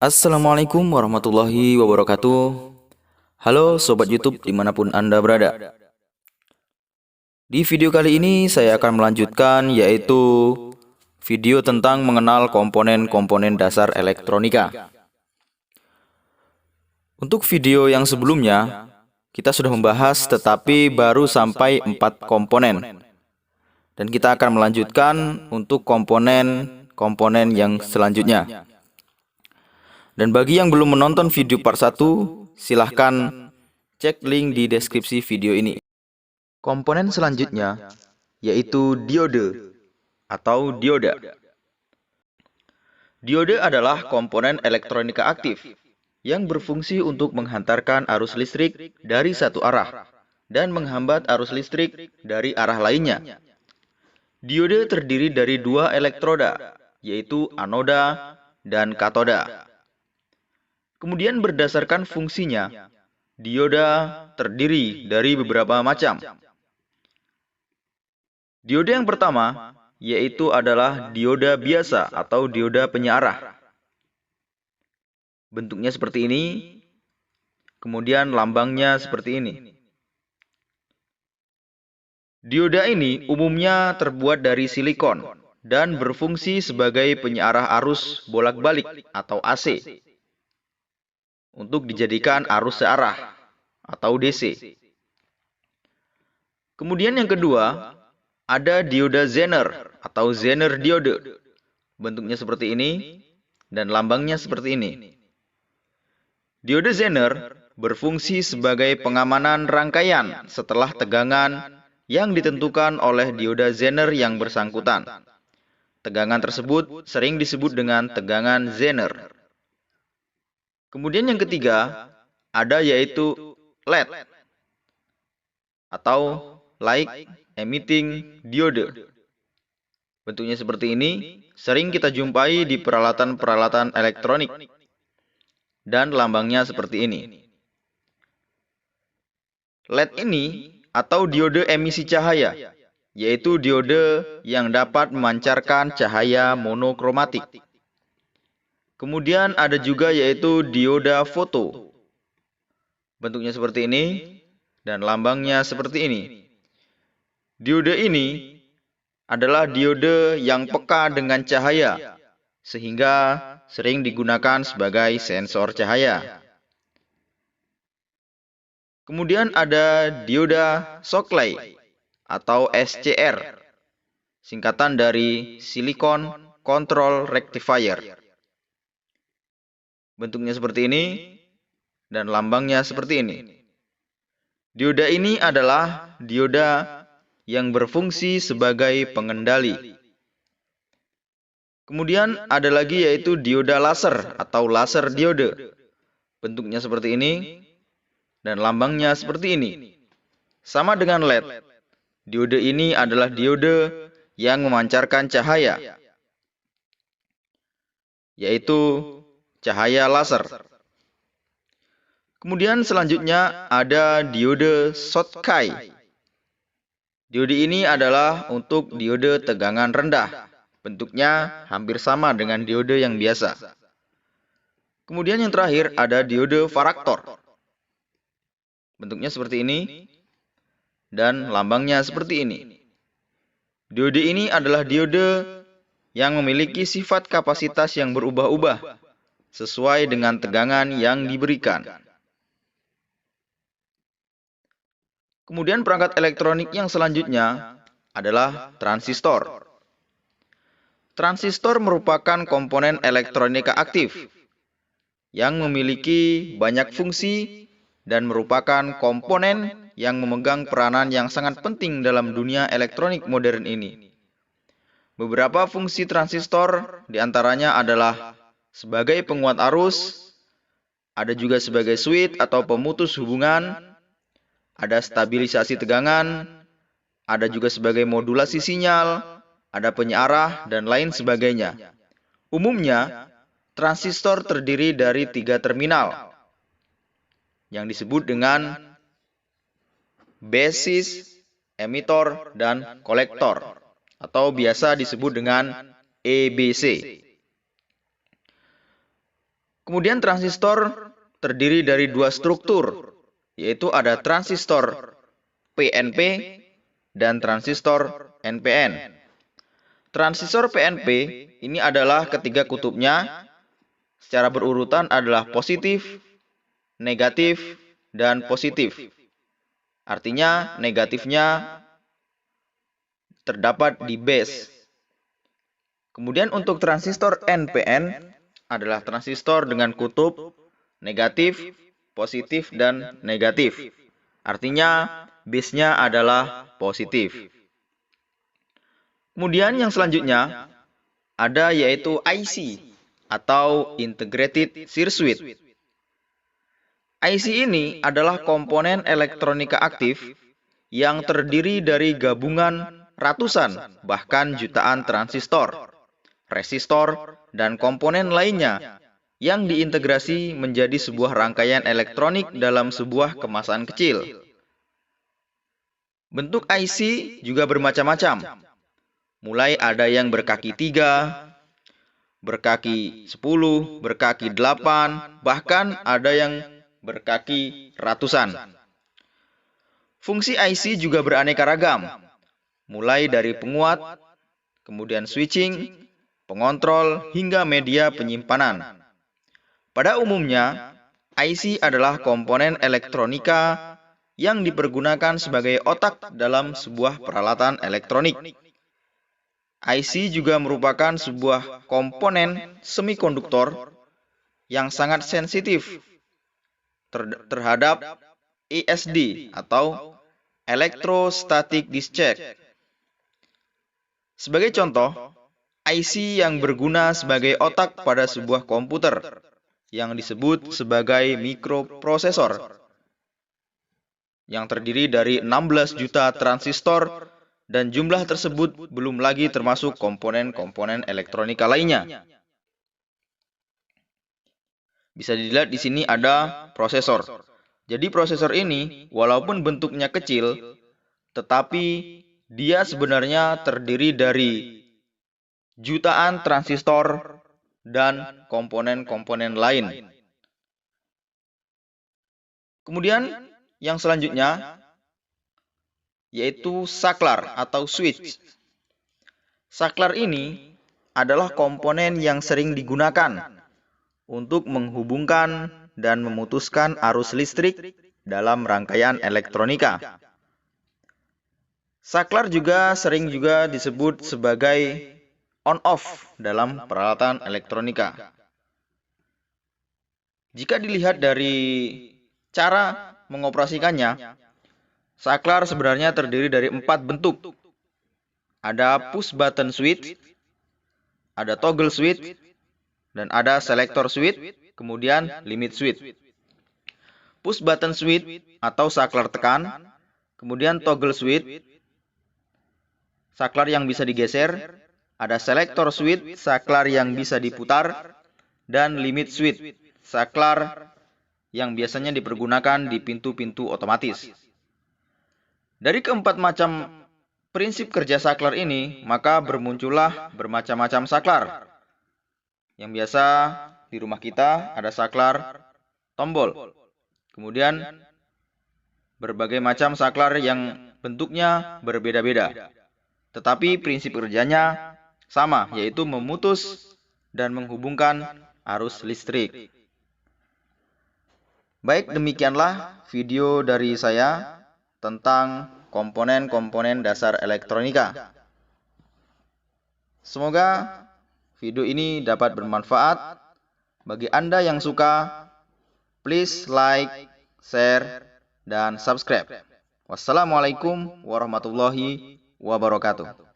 Assalamualaikum warahmatullahi wabarakatuh. Halo Sobat YouTube dimanapun Anda berada. Di video kali ini saya akan melanjutkan yaitu video tentang mengenal komponen-komponen dasar elektronika. Untuk video yang sebelumnya, kita sudah membahas tetapi baru sampai 4 komponen. Dan kita akan melanjutkan untuk komponen-komponen yang selanjutnya. Dan bagi yang belum menonton video part 1, silahkan cek link di deskripsi video ini. Komponen selanjutnya yaitu diode atau dioda. Diode adalah komponen elektronika aktif yang berfungsi untuk menghantarkan arus listrik dari satu arah dan menghambat arus listrik dari arah lainnya. Diode terdiri dari dua elektroda, yaitu anoda dan katoda. Kemudian berdasarkan fungsinya, dioda terdiri dari beberapa macam. Dioda yang pertama yaitu adalah dioda biasa atau dioda penyearah. Bentuknya seperti ini, kemudian lambangnya seperti ini. Dioda ini umumnya terbuat dari silikon dan berfungsi sebagai penyearah arus bolak-balik atau AC untuk dijadikan arus searah atau DC. Kemudian yang kedua, ada dioda Zener atau Zener diode. Bentuknya seperti ini dan lambangnya seperti ini. Diode Zener berfungsi sebagai pengamanan rangkaian setelah tegangan yang ditentukan oleh dioda Zener yang bersangkutan. Tegangan tersebut sering disebut dengan tegangan Zener. Kemudian yang ketiga, ada yaitu LED atau Light Emitting Diode. Bentuknya seperti ini, sering kita jumpai di peralatan-peralatan elektronik. Dan lambangnya seperti ini. LED ini atau diode emisi cahaya, yaitu diode yang dapat memancarkan cahaya monokromatik. Kemudian ada juga yaitu dioda foto. Bentuknya seperti ini dan lambangnya seperti ini. Diode ini adalah diode yang peka dengan cahaya, sehingga sering digunakan sebagai sensor cahaya. Kemudian ada dioda Shockley atau SCR, singkatan dari Silicon Control Rectifier. Bentuknya seperti ini dan lambangnya seperti ini. Dioda ini adalah dioda yang berfungsi sebagai pengendali. Kemudian ada lagi yaitu dioda laser atau laser diode. Bentuknya seperti ini dan lambangnya seperti ini. Sama dengan LED, diode ini adalah diode yang memancarkan cahaya, yaitu cahaya laser. Kemudian selanjutnya ada diode Schottky. Diode ini adalah untuk diode tegangan rendah. Bentuknya hampir sama dengan diode yang biasa. Kemudian yang terakhir ada diode varaktor. Bentuknya seperti ini dan lambangnya seperti ini. Diode ini adalah diode yang memiliki sifat kapasitas yang berubah-ubah sesuai dengan tegangan yang diberikan. Kemudian perangkat elektronik yang selanjutnya adalah transistor. Transistor merupakan komponen elektronika aktif yang memiliki banyak fungsi dan merupakan komponen yang memegang peranan yang sangat penting dalam dunia elektronik modern ini. Beberapa fungsi transistor diantaranya adalah sebagai penguat arus, ada juga sebagai switch atau pemutus hubungan, ada stabilisasi tegangan, ada juga sebagai modulasi sinyal, ada penyearah, dan lain sebagainya. Umumnya, transistor terdiri dari 3 terminal yang disebut dengan basis, emitor, dan kolektor, atau biasa disebut dengan EBC. Kemudian transistor terdiri dari dua struktur, yaitu ada transistor PNP dan transistor NPN. Transistor PNP ini adalah ketiga kutubnya secara berurutan adalah positif, negatif, dan positif. Artinya negatifnya terdapat di base. Kemudian untuk transistor NPN adalah transistor dengan kutub negatif, positif, dan negatif. Artinya base-nya adalah positif. Kemudian yang selanjutnya ada yaitu IC atau Integrated Circuit. IC ini adalah komponen elektronika aktif yang terdiri dari gabungan ratusan bahkan jutaan transistor, resistor, dan komponen lainnya yang diintegrasi menjadi sebuah rangkaian elektronik dalam sebuah kemasan kecil. Bentuk IC juga bermacam-macam. Mulai ada yang berkaki 3, berkaki 10, berkaki 8, bahkan ada yang berkaki ratusan. Fungsi IC juga beraneka ragam. Mulai dari penguat, kemudian switching, pengontrol, hingga media penyimpanan. Pada umumnya, IC adalah komponen elektronika yang dipergunakan sebagai otak dalam sebuah peralatan elektronik. IC juga merupakan sebuah komponen semikonduktor yang sangat sensitif terhadap ESD atau Electrostatic Discharge. Sebagai contoh, IC yang berguna sebagai otak pada sebuah komputer yang disebut sebagai mikroprosesor yang terdiri dari 16 juta transistor dan jumlah tersebut belum lagi termasuk komponen-komponen elektronika lainnya. Bisa dilihat di sini ada prosesor. Jadi prosesor ini walaupun bentuknya kecil, tetapi dia sebenarnya terdiri dari jutaan transistor dan komponen-komponen lain. Kemudian yang selanjutnya yaitu saklar atau switch. Saklar ini adalah komponen yang sering digunakan untuk menghubungkan dan memutuskan arus listrik dalam rangkaian elektronika. Saklar juga sering disebut sebagai on-off dalam peralatan elektronika. Jika dilihat dari cara mengoperasikannya, saklar sebenarnya terdiri dari 4 bentuk. Ada push button switch, ada toggle switch, dan ada selector switch, kemudian limit switch. Push button switch atau saklar tekan, kemudian toggle switch, saklar yang bisa digeser, ada selector switch, saklar yang bisa diputar, dan limit switch, saklar yang biasanya dipergunakan di pintu-pintu otomatis. Dari keempat macam prinsip kerja saklar ini, maka bermuncullah bermacam-macam saklar. Yang biasa di rumah kita ada saklar tombol. Kemudian berbagai macam saklar yang bentuknya berbeda-beda. Tetapi prinsip kerjanya sama, yaitu memutus dan menghubungkan arus listrik. Baik, demikianlah video dari saya tentang komponen-komponen dasar elektronika. Semoga video ini dapat bermanfaat. Bagi Anda yang suka, please like, share, dan subscribe. Wassalamualaikum warahmatullahi wabarakatuh.